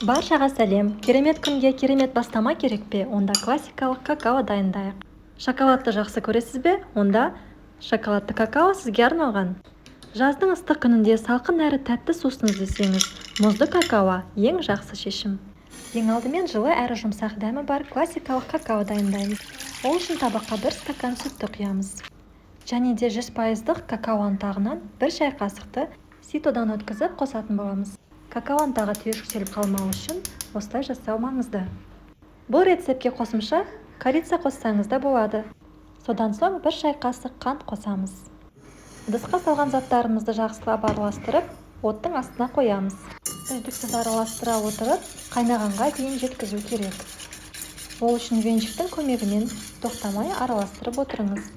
Баршаға сәлем. Керемет күнге керемет бастама керек пе? Онда классикалық какао дайындайық. Шоколадты жақсы көресіз бе? Онда шоколадты какао сізге арналған. Жаздың ыстық күнінде салқын әрі тәтті сусын іздесеңіз, мұзды какао ең жақсы шешім. Ең алдымен жылы әрі жұмсақ дәмі бар классикалық какао дайындаймыз. Ол үшін табаққа 1 стакан сүтті құямыз. Және де 100% какао ұнтағынан 1 шай қасықты ситодан өткізіп қосатын боламыз. Какао ұнтағы түйіршіктеліп қалмау үшін осылай жасау маңызды. Бұл рецептке қосымша корица қоссаңыз да болады. Содан соң 1 шай қасық қант қосамыз. Ыдысқа салған заттарымызды жақсылап араластырып, оттың астына қоямыз. Үздіксіз араластыра отырып, қайнағанға дейін жеткізу керек. Ол үшін венчиктің көмегімен тоқтамай араластырып отырыңыз.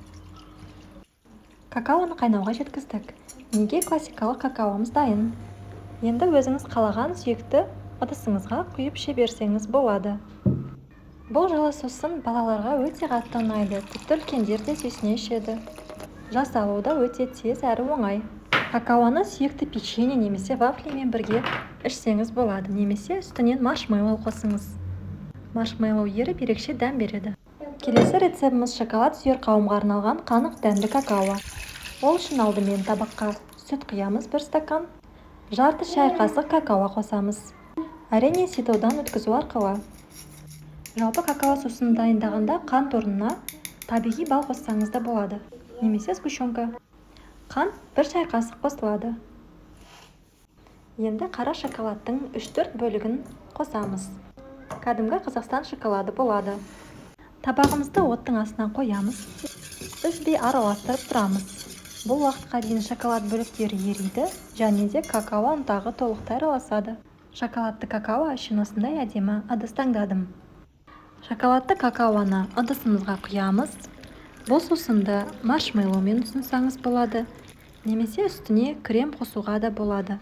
Какаоны қайнауға жеткіздік. Неге классикалық какаомыз дайын? Енді өзіңіз қалаған сүйікті ыдысыңызға құйып іше берсеңіз болады. Бұл жылы сусын балаларға өте қатты ұнайды, тіпті үлкендер де сүйсіне ішеді. Жасалуы да өте тез әрі оңай. Какаоны сүйікті печенье немесе вафлимен бірге ішсеңіз болады, немесе үстінен маршмеллоу қосыңыз. Маршмеллоу еріп ерекше дәм береді. Келесі рецептіміз шоколад сүйер қауымға арналған қанық дәмді какао. Ол үшін алдымен табаққа сүт құямыз 1 стакан, жарты шай қасық какао қосамыз. Әрине ситодан өткізу арқылы. Жалпы какао сусын дайындағанда қант орнына табиғи бал қоссаңыз да болады, немесе сгущенка. Қант 1 шай қасық қосылады. Енді қара шоколадтың 3-4 бөлігін қосамыз. Кәдімгі Қазақстан шоколады болады. Табағымызды оттың астына қоямыз. Үзбей араластырып тұрамыз. Бұл уақытқа дейін шоколад бөліктері ериді, және де какао ұнтағы толықтай араласады. Шоколадты какао үшін осындай әдемі ыдыс таңдадым. Шоколадты какаоны ыдысымызға құямыз. Бұл сусынды маршмеллоумен ұсынсаңыз болады, немесе үстіне крем қосуға да болады.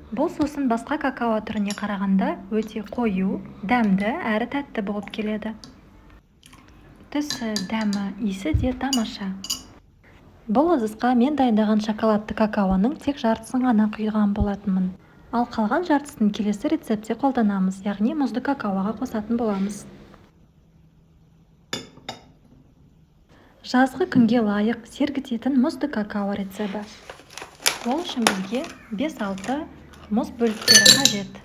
Бұл сусын басқа какао түріне қарағанда өте қою, дәмді әрі тәтті болып келеді. Түсі, дәмі, иісі де тамаша. Бұл ыдысқа мен дайындаған шоколадты какаоның тек жартысын ғана құйған болатынмын. Ал қалған жартысын келесі рецептте қолданамыз, яғни мұзды какаоға қосатын боламыз. Жазғы күнге лайық сергітетін мұзды какао рецебі. Ол үшін бізге 5-6 мұз бөліктері қажет.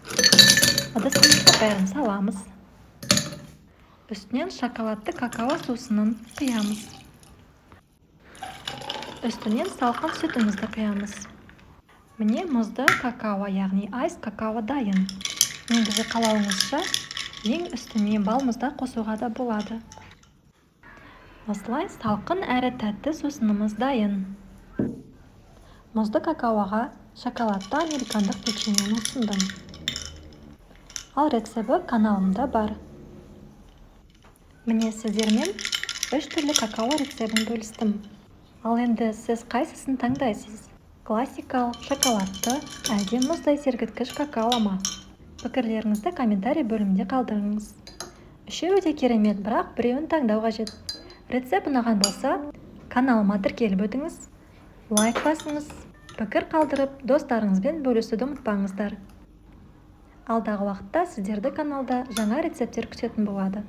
Ыдысымызға бәрін саламыз. Үстінен шоколадты какао сусынын құямыз. Үстінен салқын сүтімізді құямыз. Міне мұзды какао, яғни айс какао дайын. Негізі қалауыңызша ең үстіне бал мұзда қосуға да болады. Осылай салқын әрі тәтті сусынымыз дайын. Мұзды какаоға шоколадты американдық печеньені ұсындым. Ал рецебі каналымда бар. Міне сіздермен 3 түрлі какао рецебін бөлістім. Ал енді сіз қайсысын таңдайсыз? Классикалық, шоколадты, әлде мұздай сергіткіш какао ма? Пікірлеріңізді комментарий бөлімінде қалдырыңыз. Үшеуі де керемет, бірақ біреуін таңдау қажет. Рецепт ұнаған болса, каналыма тіркеліп өтіңіз, лайк басыңыз, пікір қалдырып, достарыңызбен бөлісуді ұмытпаңыздар. Алдағы уақытта сіздерді каналда жаңа рецепттер күтетін болады.